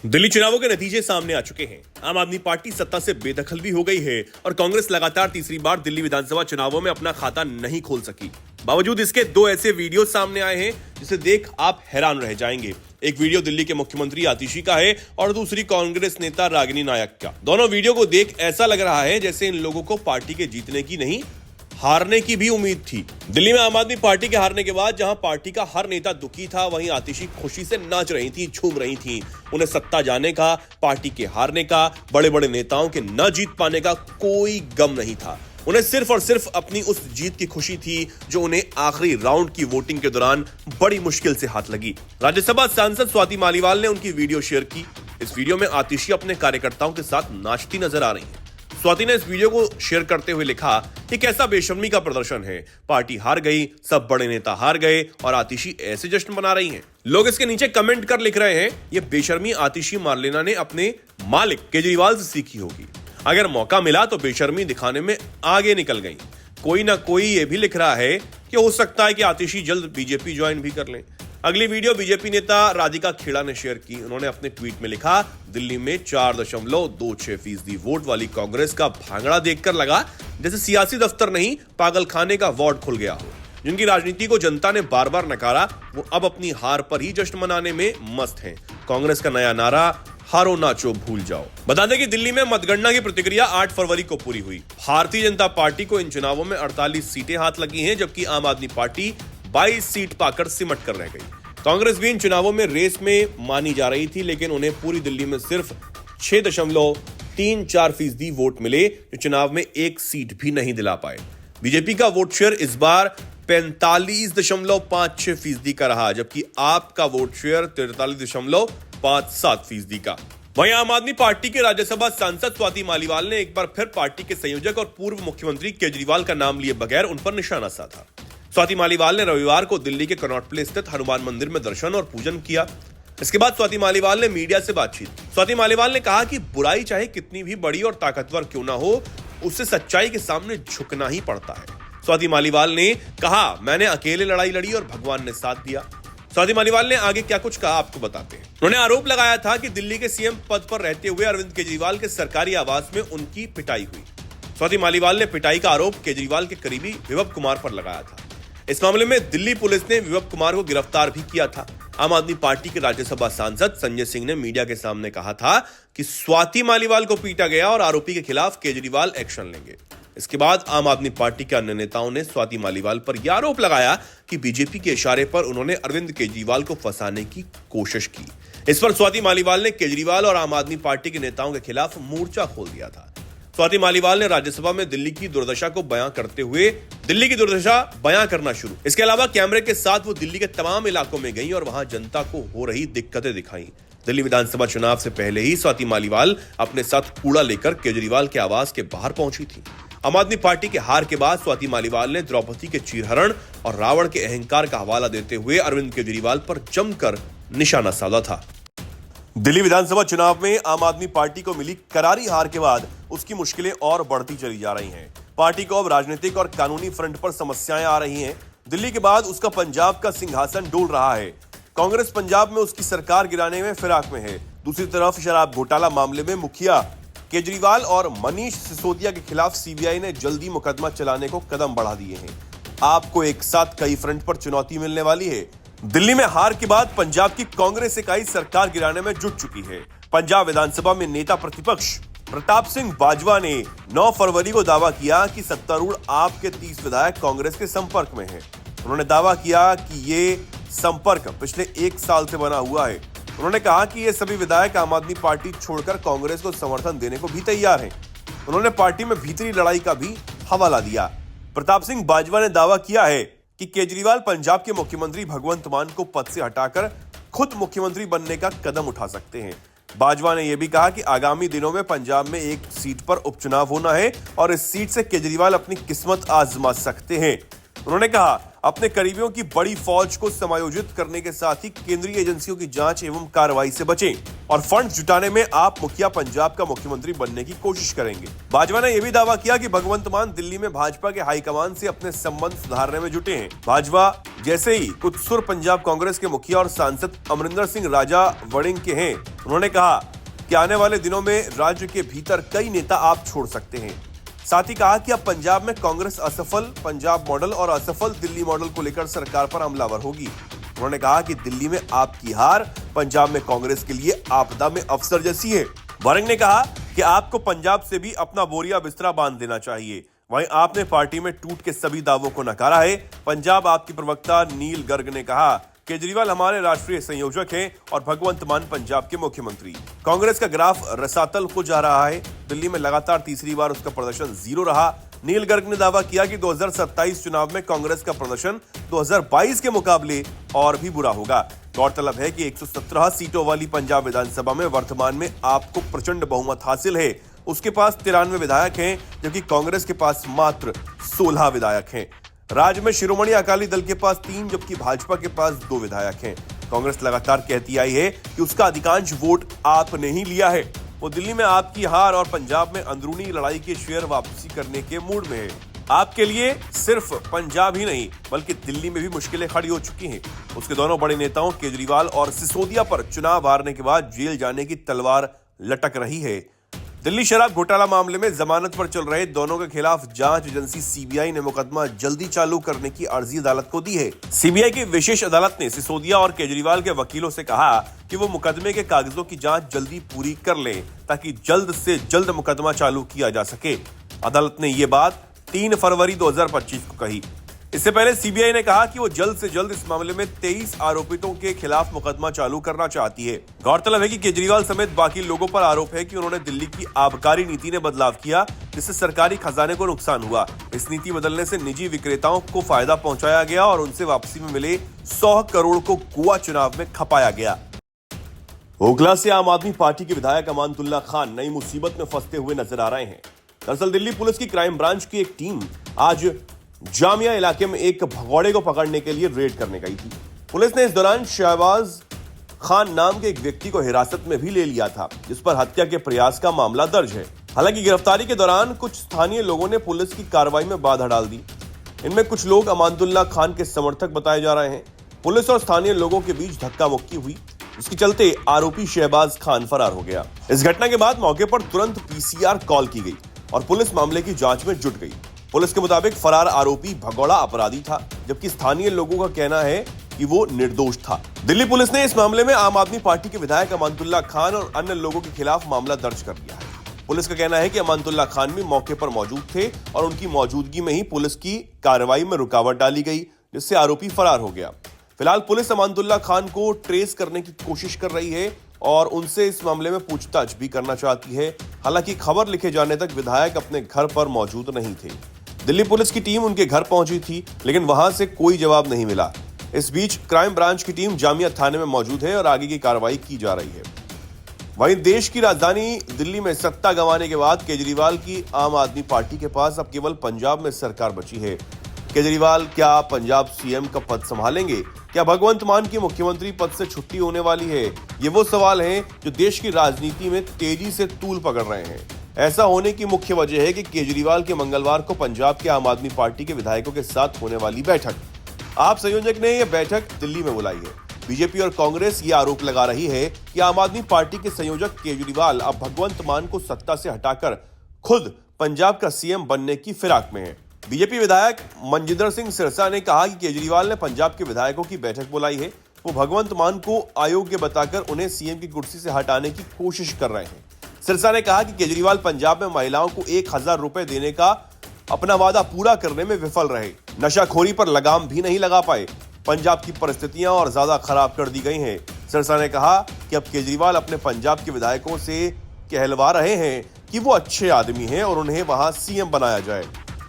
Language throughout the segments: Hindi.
दिल्ली चुनावों के नतीजे सामने आ चुके हैं। आम आदमी पार्टी सत्ता से बेदखल भी हो गई है और कांग्रेस लगातार तीसरी बार दिल्ली विधानसभा चुनावों में अपना खाता नहीं खोल सकी। बावजूद इसके दो ऐसे वीडियो सामने आए हैं जिसे देख आप हैरान रह जाएंगे। एक वीडियो दिल्ली के मुख्यमंत्री आतिशी का है और दूसरी कांग्रेस नेता रागिनी नायक का। दोनों वीडियो को देख ऐसा लग रहा है जैसे इन लोगों को पार्टी के जीतने की नहीं, हारने की भी उम्मीद थी। दिल्ली में आम आदमी पार्टी के हारने के बाद जहां पार्टी का हर नेता दुखी था, वहीं आतिशी खुशी से नाच रही थी, झूम रही थी। उन्हें सत्ता जाने का, पार्टी के हारने का, बड़े बड़े नेताओं के न जीत पाने का कोई गम नहीं था। उन्हें सिर्फ और सिर्फ अपनी उस जीत की खुशी थी जो उन्हें आखिरी राउंड की वोटिंग के दौरान बड़ी मुश्किल से हाथ लगी। राज्यसभा सांसद स्वाति मालीवाल ने उनकी वीडियो शेयर की। इस वीडियो में आतिशी अपने कार्यकर्ताओं के साथ नाचती नजर आ रही है। स्वाति ने इस वीडियो को शेयर करते हुए लिखा कि कैसा बेशर्मी का प्रदर्शन है, पार्टी हार गई, सब बड़े नेता हार गए और आतिशी ऐसे जश्न मना रही हैं। लोग इसके नीचे कमेंट कर लिख रहे हैं, ये बेशर्मी आतिशी मार्लेना ने अपने मालिक केजरीवाल से सीखी होगी। अगर मौका मिला तो बेशर्मी दिखाने में आगे निकल गई। कोई ना कोई ये भी लिख रहा है कि हो सकता है कि आतिशी जल्द बीजेपी ज्वाइन भी कर लें। अगली वीडियो बीजेपी नेता राधिका खेड़ा ने शेयर की। उन्होंने अपने ट्वीट में लिखा, दिल्ली में 4.26% वोट वाली कांग्रेस का भांगड़ा देखकर लगा जैसे सियासी दफ्तर नहीं, पागलखाने का वार्ड खुल गया हो। जिनकी राजनीति को जनता ने बार बार नकारा, वो अब अपनी हार पर ही जश्न मनाने में मस्त हैं। कांग्रेस का नया नारा, हारो नाचो भूल जाओ। बता दें कि दिल्ली में मतगणना की प्रक्रिया 8 फरवरी को पूरी हुई। भारतीय जनता पार्टी को इन चुनावों में 48 सीटें हाथ लगी हैं, जबकि आम आदमी पार्टी 22 सीट पाकर सिमट कर रह गई। कांग्रेस भी इन चुनावों में रेस में मानी जा रही थी, लेकिन उन्हें पूरी दिल्ली में सिर्फ 6.34% वोट मिले, जो चुनाव में एक सीट भी नहीं दिला पाए। बीजेपी का वोट शेयर इस बार 45.57% का रहा, जबकि आप का वोट शेयर 43.57% का। वहीं आम आदमी पार्टी के राज्यसभा सांसद स्वाति मालीवाल ने एक बार फिर पार्टी के संयोजक और पूर्व मुख्यमंत्री केजरीवाल का नाम लिए बगैर उन पर निशाना साधा। स्वाति मालीवाल ने रविवार को दिल्ली के कनॉट प्लेस स्थित हनुमान मंदिर में दर्शन और पूजन किया। इसके बाद स्वाति मालीवाल ने मीडिया से बातचीत। स्वाति मालीवाल ने कहा कि बुराई चाहे कितनी भी बड़ी और ताकतवर क्यों ना हो, उससे सच्चाई के सामने झुकना ही पड़ता है। स्वाति मालीवाल ने कहा, मैंने अकेले लड़ाई लड़ी और भगवान ने साथ दिया। स्वाति मालीवाल ने आगे क्या कुछ कहा, आपको बताते हैं। उन्होंने आरोप लगाया था कि दिल्ली के सीएम पद पर रहते हुए अरविंद केजरीवाल के सरकारी आवास में उनकी पिटाई हुई। स्वाति मालीवाल ने पिटाई का आरोप केजरीवाल के करीबी विभव कुमार पर लगाया था। इस मामले में दिल्ली पुलिस ने विभव कुमार को गिरफ्तार भी किया था। आम आदमी पार्टी के राज्यसभा सांसद संजय सिंह ने मीडिया के सामने कहा था कि स्वाति मालीवाल को पीटा गया और आरोपी के खिलाफ केजरीवाल एक्शन लेंगे। इसके बाद आम आदमी पार्टी के अन्य नेताओं ने स्वाति मालीवाल पर यह आरोप लगाया कि बीजेपी के इशारे पर उन्होंने अरविंद केजरीवाल को फंसाने की कोशिश की। इस पर स्वाति मालीवाल ने केजरीवाल और आम आदमी पार्टी के नेताओं के खिलाफ मोर्चा खोल दिया था। स्वाति मालीवाल ने राज्यसभा में दिल्ली की दुर्दशा बयां करना शुरू। इसके अलावा कैमरे के साथ वो दिल्ली के तमाम इलाकों में गईं और वहां जनता को हो रही दिक्कतें दिखाईं। दिल्ली विधानसभा चुनाव से पहले ही स्वाति मालीवाल अपने साथ कूड़ा लेकर केजरीवाल के आवास के बाहर पहुंची थी। आम आदमी पार्टी के हार के बाद स्वाति मालीवाल ने द्रौपदी के चीरहरण और रावण के अहंकार का हवाला देते हुए अरविंद केजरीवाल पर जमकर निशाना साधा था। दिल्ली विधानसभा चुनाव में आम आदमी पार्टी को मिली करारी हार के बाद उसकी मुश्किलें और बढ़ती चली जा रही हैं। पार्टी को अब राजनीतिक और कानूनी फ्रंट पर समस्याएं आ रही हैं। दिल्ली के बाद उसका पंजाब का सिंहासन डोल रहा है। कांग्रेस पंजाब में उसकी सरकार गिराने में फिराक में है। दूसरी तरफ शराब घोटाला मामले में मुखिया केजरीवाल और मनीष सिसोदिया के खिलाफ सीबीआई ने जल्दी मुकदमा चलाने को कदम बढ़ा दिए हैं। आपको एक साथ कई फ्रंट पर चुनौती मिलने वाली है। दिल्ली में हार के बाद पंजाब की कांग्रेस इकाई सरकार गिराने में जुट चुकी है। पंजाब विधानसभा में नेता प्रतिपक्ष प्रताप सिंह बाजवा ने 9 फरवरी को दावा किया कि सत्तारूढ़ आप के 30 विधायक कांग्रेस के संपर्क में हैं। उन्होंने दावा किया कि ये संपर्क पिछले 1 साल से बना हुआ है। उन्होंने कहा कि ये सभी विधायक आम आदमी पार्टी छोड़कर कांग्रेस को समर्थन देने को भी तैयार हैं। उन्होंने पार्टी में भीतरी लड़ाई का भी हवाला दिया। प्रताप सिंह बाजवा ने दावा किया है कि केजरीवाल पंजाब के मुख्यमंत्री भगवंत मान को पद से हटाकर खुद मुख्यमंत्री बनने का कदम उठा सकते हैं। बाजवा ने यह भी कहा कि आगामी दिनों में पंजाब में एक सीट पर उपचुनाव होना है और इस सीट से केजरीवाल अपनी किस्मत आजमा सकते हैं। उन्होंने कहा, अपने करीबियों की बड़ी फौज को समायोजित करने के साथ ही केंद्रीय एजेंसियों की जांच एवं कार्रवाई से बचें। और फंड जुटाने में आप मुखिया पंजाब का मुख्यमंत्री बनने की कोशिश करेंगे। बाजवा ने यह भी दावा किया कि भगवंत मान दिल्ली में भाजपा के हाईकमान से अपने संबंध सुधारने में जुटे हैं। भाजपा जैसे ही कुछ सुर पंजाब कांग्रेस के मुखिया और सांसद अमरिंदर सिंह राजा वड़िंग के हैं। उन्होंने कहा कि आने वाले दिनों में राज्य के भीतर कई नेता आप छोड़ सकते हैं। साथ ही कहा कि अब पंजाब में कांग्रेस असफल पंजाब मॉडल और असफल दिल्ली मॉडल को लेकर सरकार पर हमलावर होगी। उन्होंने कहा कि दिल्ली में आपकी हार पंजाब में कांग्रेस के लिए आपदा में अवसर जैसी है। वड़िंग ने कहा कि आपको पंजाब से भी अपना बोरिया बिस्तरा बांध देना चाहिए। वहीं आपने पार्टी में टूट के सभी दावों को नकारा है। पंजाब आपकी प्रवक्ता नील गर्ग ने कहा, केजरीवाल हमारे राष्ट्रीय संयोजक हैं और भगवंत मान पंजाब के मुख्यमंत्री। कांग्रेस का ग्राफ रसातल हो जा रहा है। दिल्ली में लगातार तीसरी बार उसका प्रदर्शन जीरो रहा। नील गर्ग ने दावा किया कि 2027 चुनाव में कांग्रेस का प्रदर्शन 2022 के मुकाबले और भी बुरा होगा। गौरतलब है कि 117 सीटों वाली पंजाब विधानसभा में वर्तमान में आपको प्रचंड बहुमत हासिल है। उसके पास 93 विधायक हैं, जबकि कांग्रेस के पास मात्र 16 विधायक हैं। राज्य में शिरोमणि अकाली दल के पास 3 जबकि भाजपा के पास 2 विधायक हैं। कांग्रेस लगातार कहती आई है कि उसका अधिकांश वोट आपने ही लिया है। वो दिल्ली में आपकी हार और पंजाब में अंदरूनी लड़ाई के शेयर वापसी करने के मूड में है। आपके लिए सिर्फ पंजाब ही नहीं बल्कि दिल्ली में भी मुश्किलें खड़ी हो चुकी हैं। उसके दोनों बड़े नेताओं केजरीवाल और सिसोदिया पर चुनाव हारने के बाद जेल जाने की तलवार लटक रही है। दिल्ली शराब घोटाला मामले में जमानत पर चल रहे दोनों के खिलाफ जांच एजेंसी सीबीआई ने मुकदमा जल्दी चालू करने की अर्जी अदालत को दी है। सीबीआई की विशेष अदालत ने सिसोदिया और केजरीवाल के वकीलों से कहा कि वो मुकदमे के कागजों की जांच जल्दी पूरी कर लें ताकि जल्द से जल्द मुकदमा चालू किया जा सके। अदालत ने ये बात 3 फरवरी 2025 को कही। इससे पहले सीबीआई ने कहा कि वो जल्द से जल्द इस मामले में 23 आरोपितों के खिलाफ मुकदमा चालू करना चाहती है। गौरतलब है कि केजरीवाल समेत बाकी लोगों पर आरोप है कि उन्होंने दिल्ली की आबकारी नीति ने बदलाव किया, जिससे सरकारी खजाने को नुकसान हुआ। इस नीति बदलने से निजी विक्रेताओं को फायदा पहुंचाया गया और उनसे वापसी में मिले 100 करोड़ को गोवा चुनाव में खपाया गया। ओखला से आम आदमी पार्टी के विधायक अमानतुल्लाह खान नई मुसीबत में फंसते हुए नजर आ रहे हैं। दरअसल दिल्ली पुलिस की क्राइम ब्रांच की एक टीम आज जामिया इलाके में एक भगौड़े को पकड़ने के लिए रेड करने गई थी। पुलिस ने इस दौरान शहबाज खान नाम के एक व्यक्ति को हिरासत में भी ले लिया था, जिस पर हत्या के प्रयास का मामला दर्ज है। हालांकि गिरफ्तारी के दौरान कुछ स्थानीय लोगों ने पुलिस की कार्रवाई में बाधा डाल दी। इनमें कुछ लोग अमानतुल्लाह खान के समर्थक बताए जा रहे हैं। पुलिस और स्थानीय लोगों के बीच धक्का मुक्की हुई, इसके चलते आरोपी शहबाज खान फरार हो गया। इस घटना के बाद मौके पर तुरंत पीसीआर कॉल की गई और पुलिस मामले की जांच में जुट गई। पुलिस के मुताबिक फरार आरोपी भगौड़ा अपराधी था, जबकि स्थानीय लोगों का कहना है कि वो निर्दोष था। दिल्ली पुलिस ने इस मामले में आम आदमी पार्टी के विधायक अमानतुल्लाह खान और अन्य लोगों के खिलाफ मामला दर्ज कर लिया है। पुलिस का कहना है कि अमानतुल्लाह खान भी मौके पर मौजूद थे और उनकी मौजूदगी में ही पुलिस की कार्रवाई में रुकावट डाली गई, जिससे आरोपी फरार हो गया। फिलहाल पुलिस अमानतुल्लाह खान को ट्रेस करने की कोशिश कर रही है और उनसे इस मामले में पूछताछ भी करना चाहती है। हालांकि खबर लिखे जाने तक विधायक अपने घर पर मौजूद नहीं थे। दिल्ली पुलिस की टीम उनके घर पहुंची थी, लेकिन वहां से कोई जवाब नहीं मिला। इस बीच क्राइम ब्रांच की टीम जामिया थाने में मौजूद है और आगे की कार्रवाई की जा रही है। वहीं देश की राजधानी दिल्ली में सत्ता गंवाने के बाद केजरीवाल की आम आदमी पार्टी के पास अब केवल पंजाब में सरकार बची है। केजरीवाल क्या पंजाब सीएम का पद संभालेंगे? क्या भगवंत मान की मुख्यमंत्री पद से छुट्टी होने वाली है? ये वो सवाल हैं जो देश की राजनीति में तेजी से तूल पकड़ रहे हैं। ऐसा होने की मुख्य वजह है कि केजरीवाल के मंगलवार को पंजाब के आम आदमी पार्टी के विधायकों के साथ होने वाली बैठक। आप संयोजक ने यह बैठक दिल्ली में बुलाई है। बीजेपी और कांग्रेस ये आरोप लगा रही है कि आम आदमी पार्टी के संयोजक केजरीवाल अब भगवंत मान को सत्ता से हटाकर खुद पंजाब का सीएम बनने की फिराक में है। बीजेपी विधायक मनजिंदर सिंह सिरसा ने कहा कि केजरीवाल ने पंजाब के विधायकों की बैठक बुलाई है। वो भगवंत मान को अयोग्य बताकर उन्हें सीएम की कुर्सी से हटाने की कोशिश कर रहे हैं। सिरसा ने कहा कि केजरीवाल पंजाब में महिलाओं को 1000 रुपए देने का अपना वादा पूरा करने में विफल रहे, नशाखोरी पर लगाम भी नहीं लगा पाए। पंजाब की परिस्थितियां और ज्यादा खराब कर दी गई हैं। सिरसा ने कहा कि अब केजरीवाल अपने पंजाब के विधायकों से कहलवा रहे हैं कि वो अच्छे आदमी हैं और उन्हें वहां सीएम बनाया जाए।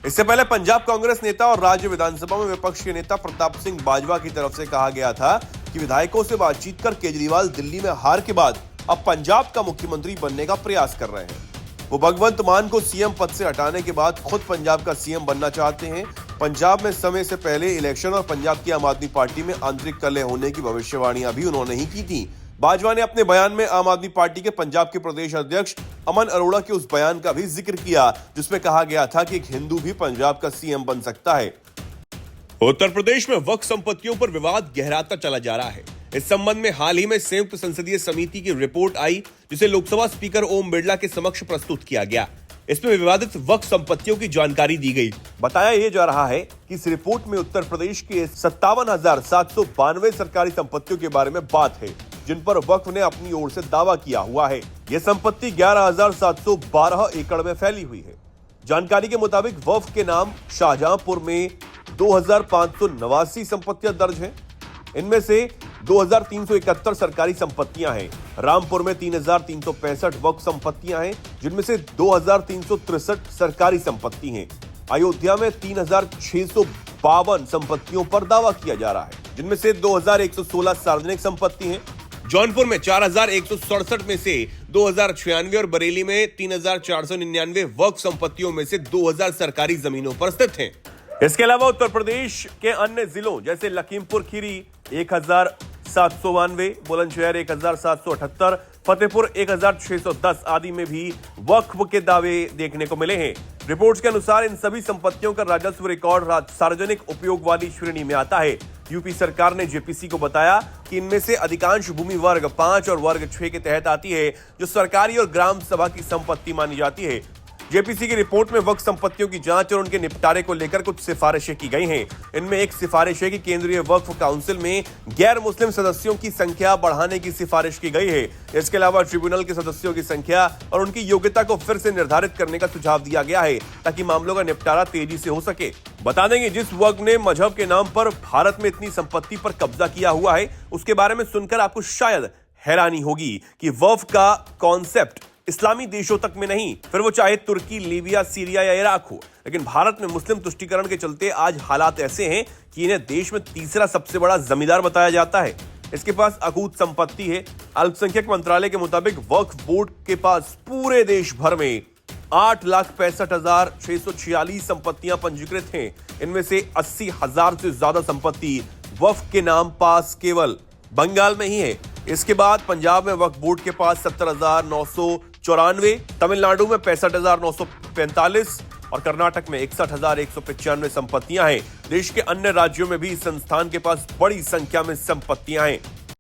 इससे पहले पंजाब कांग्रेस नेता और राज्य विधानसभा में विपक्ष के नेता प्रताप सिंह बाजवा की तरफ से कहा गया था कि विधायकों से बातचीत कर केजरीवाल दिल्ली में हार के बाद अब पंजाब का मुख्यमंत्री बनने का प्रयास कर रहे हैं। वो भगवंत मान को सीएम पद से हटाने के बाद खुद पंजाब का सीएम बनना चाहते हैं। पंजाब में समय से पहले इलेक्शन और पंजाब की आम आदमी पार्टी में आंतरिक कलह होने की भविष्यवाणियां भी उन्होंने ही की थी, बाजवा ने अपने बयान में आम आदमी पार्टी के पंजाब के प्रदेश अध्यक्ष अमन अरोड़ा के उस बयान का भी जिक्र किया जिसमें कहा गया था कि एक हिंदू भी पंजाब का सीएम बन सकता है। उत्तर प्रदेश में वक्फ संपत्तियों पर विवाद गहराता चला जा रहा है। इस संबंध में हाल ही में संयुक्त संसदीय समिति की रिपोर्ट आई जिसे लोकसभा स्पीकर ओम बिरला के समक्ष प्रस्तुत किया गया। इसमें विवादित वक्फ संपत्तियों की जानकारी दी गई। बताया यह जा रहा है कि इस रिपोर्ट में उत्तर प्रदेश के 57,792 सरकारी संपत्तियों के बारे में बात है जिन पर वक्फ ने अपनी ओर से दावा किया हुआ है। यह संपत्ति 11,712 एकड़ में फैली हुई है। जानकारी के मुताबिक वक्फ के नाम शाहजहांपुर में 2,589 संपत्तियां दर्ज हैं। इनमें से 2,371 सरकारी संपत्तियां हैं। रामपुर में 3,365 वक्फ संपत्तियां हैं जिनमें से 2,363 सरकारी संपत्ति हैं। अयोध्या में 3,652 संपत्तियों पर दावा किया जा रहा है जिनमें से 2,116 सार्वजनिक संपत्ति हैं। जौनपुर में 4,167 में से 2,096 और बरेली में 3,499 वक्फ संपत्तियों में से 2,000 सरकारी जमीनों पर स्थित हैं। इसके अलावा उत्तर प्रदेश के अन्य जिलों जैसे लखीमपुर खीरी 1,792, बुलंदशहर 1,778, फतेहपुर 1,610 आदि में भी वक्फ के दावे देखने को मिले हैं। रिपोर्ट्स के अनुसार इन सभी संपत्तियों का राजस्व रिकॉर्ड सार्वजनिक उपयोग वाली श्रेणी में आता है। यूपी सरकार ने जेपीसी को बताया कि इनमें से अधिकांश भूमि वर्ग 5 और वर्ग 6 के तहत आती है जो सरकारी और ग्राम सभा की संपत्ति मानी जाती है। जेपीसी की रिपोर्ट में वक्फ संपत्तियों की जांच और उनके निपटारे को लेकर कुछ सिफारिशें की गई हैं। इनमें एक सिफारिश है कि केंद्रीय वक्फ काउंसिल में गैर मुस्लिम सदस्यों की संख्या बढ़ाने की सिफारिश की गई है। इसके अलावा ट्रिब्यूनल के सदस्यों की संख्या और उनकी योग्यता को फिर से निर्धारित करने का सुझाव दिया गया है ताकि मामलों का निपटारा तेजी से हो सके। बता देंगे जिस वक्फ ने मजहब के नाम पर भारत में इतनी संपत्ति पर कब्जा किया हुआ है उसके बारे में सुनकर आपको शायद हैरानी होगी कि वक्फ का कॉन्सेप्ट इस्लामी देशों तक में नहीं, फिर वो चाहे तुर्की, लीबिया, सीरिया या इराक हो, लेकिन भारत में मुस्लिम तुष्टीकरण के चलते आज हालात ऐसे हैं कि इन्हें देश में तीसरा सबसे बड़ा जमींदार बताया जाता है। इसके पास अकूत संपत्ति है। अल्पसंख्यक मंत्रालय के मुताबिक वक्फ बोर्ड के पास पूरे देश भर में 8,65,646 संपत्तियां पंजीकृत हैं। इनमें से 80,000 से ज्यादा संपत्ति वक्फ के नाम पास केवल बंगाल में ही है। इसके बाद पंजाब में वक्फ बोर्ड के पास 70,994, तमिलनाडु में 65,945 और कर्नाटक में 61,195 संपत्तियां हैं। देश के अन्य राज्यों में भी इस संस्थान के पास बड़ी संख्या में संपत्तियां हैं।